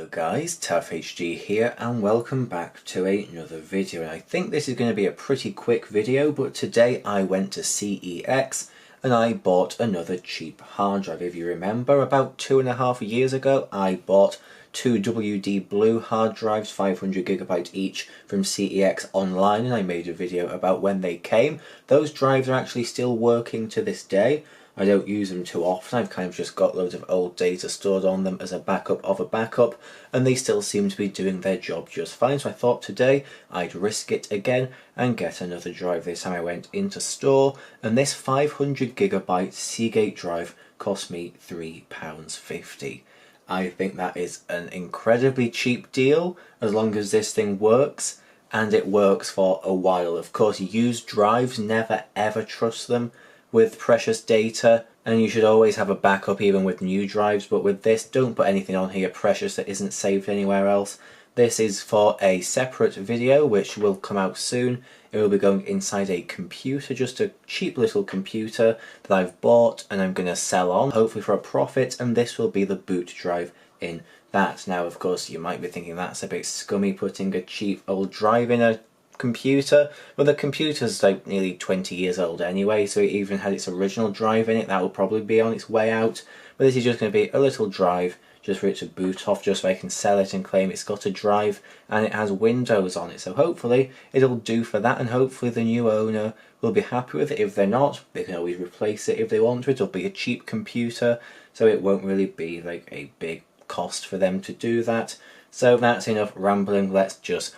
Hello guys, TAFHD here and welcome back to another video. And I think this is going to be a pretty quick video, but today I went to CEX and I bought another cheap hard drive. If you remember, about 2.5 years ago I bought two WD Blue hard drives, 500GB each, from CEX online, and I made a video about when they came. Those drives are actually still working to this day. I don't use them too often. I've kind of just got loads of old data stored on them as a backup of a backup, and they still seem to be doing their job just fine. So I thought today I'd risk it again and get another drive. This time I went into store, and this 500GB Seagate drive cost me £3.50. I think that is an incredibly cheap deal as long as this thing works, and it works for a while. Of course, used drives, never ever trust them with precious data, and you should always have a backup even with new drives, but with this, don't put anything on here precious that isn't saved anywhere else. This is for a separate video which will come out soon. It will be going inside a computer, just a cheap little computer that I've bought and I'm going to sell on, hopefully for a profit, and this will be the boot drive in that. Now of course you might be thinking that's a bit scummy, putting a cheap old drive in a computer, but the computer's like nearly 20 years old anyway, so it even had its original drive in it. That will probably be on its way out, but this is just going to be a little drive just for it to boot off, just so I can sell it and claim it's got a drive, and it has Windows on it, so hopefully it'll do for that, and hopefully the new owner will be happy with it. If they're not, they can always replace it if they want to. It'll be a cheap computer, so it won't really be like a big cost for them to do that. So that's enough rambling. Let's just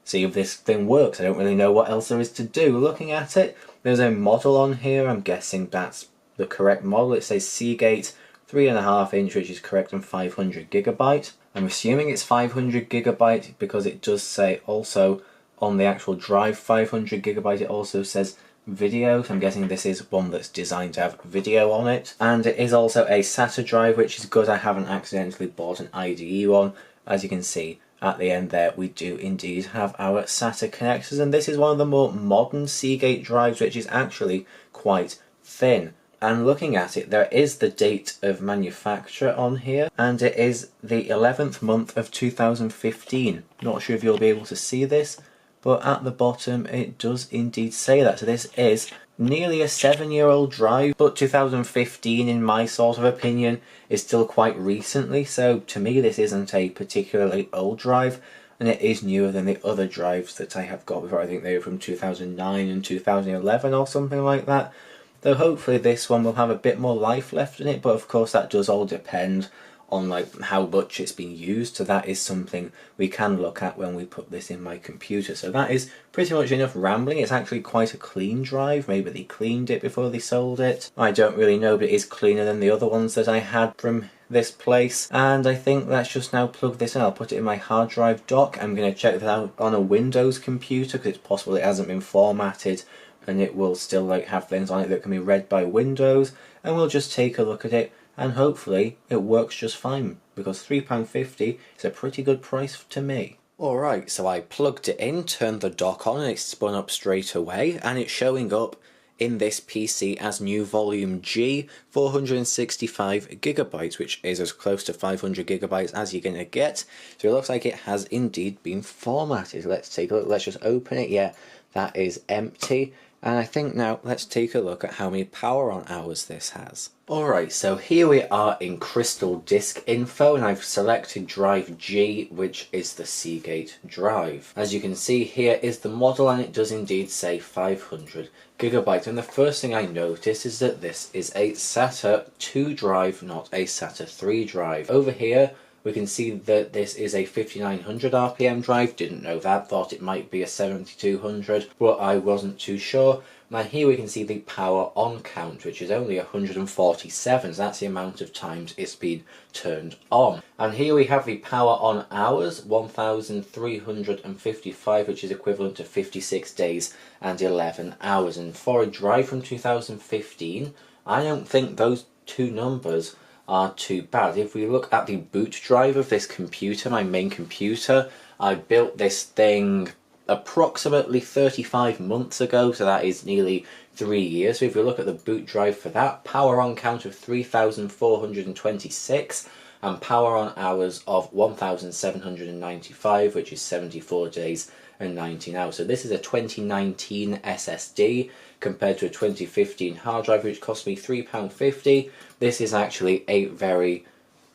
see if this thing works. I don't really know what else there is to do. Looking at it, there's a model on here. I'm guessing that's the correct model. It says Seagate 3.5 inch, which is correct, and 500GB. I'm assuming it's 500GB because it does say also on the actual drive 500GB. It also says video, so I'm guessing this is one that's designed to have video on it. And it is also a SATA drive, which is good. I haven't accidentally bought an IDE one. As you can see at the end there, we do indeed have our SATA connectors, and this is one of the more modern Seagate drives, which is actually quite thin. And looking at it, there is the date of manufacture on here, and it is the 11th month of 2015. Not sure if you'll be able to see this, but at the bottom it does indeed say that. So this is nearly a 7-year-old drive, but 2015 in my sort of opinion is still quite recently, so to me this isn't a particularly old drive, and it is newer than the other drives that I have got before. I think they were from 2009 and 2011 or something like that, though hopefully this one will have a bit more life left in it, but of course that does all depend on how much it's been used, so that is something we can look at when we put this in my computer. So that is pretty much enough rambling. It's actually quite a clean drive. Maybe they cleaned it before they sold it, I don't really know, but it is cleaner than the other ones that I had from this place. And I think let's just now plug this in. I'll put it in my hard drive dock. I'm going to check that out on a Windows computer because it's possible it hasn't been formatted and it will still have things on it that can be read by Windows, and we'll just take a look at it, and hopefully it works just fine, because £3.50 is a pretty good price to me. Alright, so I plugged it in, turned the dock on, and it spun up straight away, and it's showing up in this PC as new volume G, 465GB, which is as close to 500GB as you're going to get. So it looks like it has indeed been formatted. Let's take a look. Let's just open it. Yeah, that is empty. And I think now let's take a look at how many power on hours this has. Alright, so here we are in Crystal Disk Info, and I've selected drive G, which is the Seagate drive. As you can see, here is the model, and it does indeed say 500GB. And the first thing I notice is that this is a SATA 2 drive, not a SATA 3 drive. Over here, we can see that this is a 5900 RPM drive. Didn't know that, thought it might be a 7200, but I wasn't too sure. Now here we can see the power on count, which is only 147, so that's the amount of times it's been turned on. And here we have the power on hours, 1355, which is equivalent to 56 days and 11 hours. And for a drive from 2015, I don't think those two numbers are too bad. If we look at the boot drive of this computer, my main computer, I built this thing approximately 35 months ago, so that is nearly 3 years. So if we look at the boot drive for that, power on count of 3426, and power on hours of 1,795, which is 74 days and 19 hours. So this is a 2019 SSD compared to a 2015 hard drive, which cost me £3.50. This is actually a very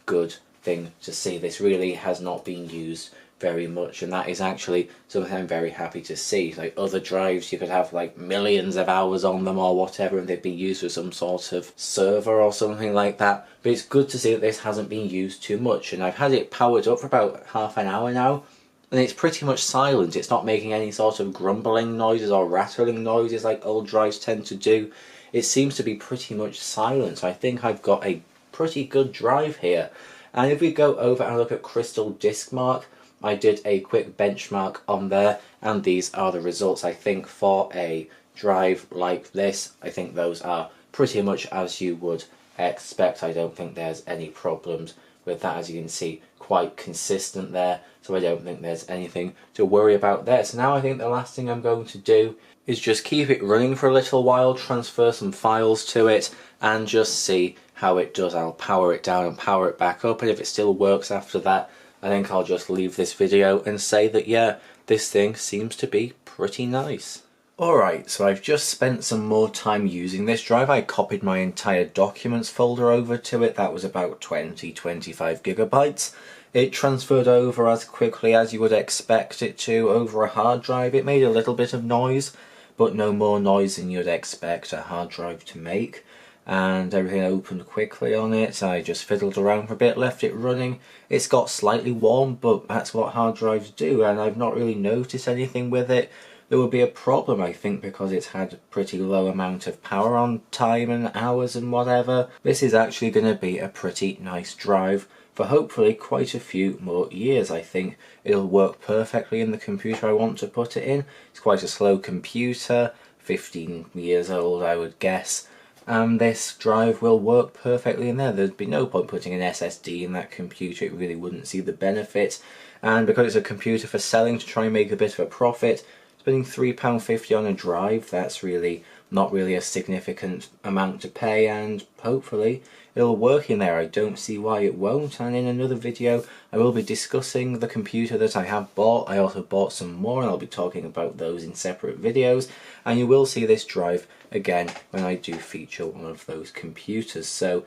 good thing to see. This really has not been used very much, and that is actually something I'm very happy to see. Like other drives, you could have like millions of hours on them or whatever, and they'd be used for some sort of server or something like that. But it's good to see that this hasn't been used too much, and I've had it powered up for about half an hour now, and it's pretty much silent. It's not making any sort of grumbling noises or rattling noises like old drives tend to do. It seems to be pretty much silent. I think I've got a pretty good drive here. And if we go over and look at Crystal Disk Mark, I did a quick benchmark on there, and these are the results. I think for a drive like this, I think those are pretty much as you would expect. I don't think there's any problems with that. As you can see, quite consistent there, so I don't think there's anything to worry about there. So now I think the last thing I'm going to do is just keep it running for a little while, transfer some files to it, and just see how it does. I'll power it down and power it back up, and if it still works after that, I think I'll just leave this video and say that yeah, this thing seems to be pretty nice. Alright, so I've just spent some more time using this drive. I copied my entire documents folder over to it. That was about 20-25 gigabytes. It transferred over as quickly as you would expect it to over a hard drive. It made a little bit of noise, but no more noise than you'd expect a hard drive to make. And everything opened quickly on it. I just fiddled around for a bit, left it running. It's got slightly warm, but that's what hard drives do, and I've not really noticed anything with it. There would be a problem, I think, because it's had a pretty low amount of power on time and hours and whatever. This is actually going to be a pretty nice drive for hopefully quite a few more years. I think it'll work perfectly in the computer I want to put it in. It's quite a slow computer, 15 years old I would guess. And this drive will work perfectly in there. There'd be no point putting an SSD in that computer. It really wouldn't see the benefit. And because it's a computer for selling to try and make a bit of a profit, spending £3.50 on a drive, that's really not really a significant amount to pay, and hopefully it'll work in there. I don't see why it won't. And in another video I will be discussing the computer that I have bought. I also bought some more, and I'll be talking about those in separate videos, and you will see this drive again when I do feature one of those computers. So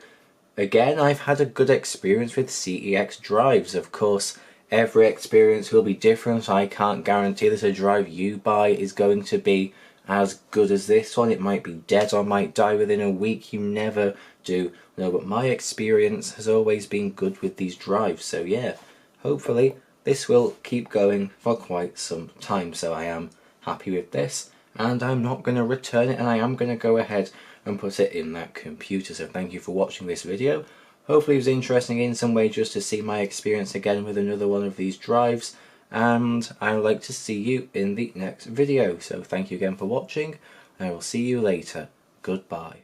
again, I've had a good experience with CeX drives. Of course, every experience will be different. I can't guarantee that a drive you buy is going to be as good as this one. It might be dead or might die within a week. You never do know, but my experience has always been good with these drives. So yeah, hopefully this will keep going for quite some time. So I am happy with this, and I'm not going to return it, and I am going to go ahead and put it in that computer. So thank you for watching this video. Hopefully it was interesting in some way just to see my experience again with another one of these drives, and I would like to see you in the next video. So thank you again for watching, and I will see you later. Goodbye.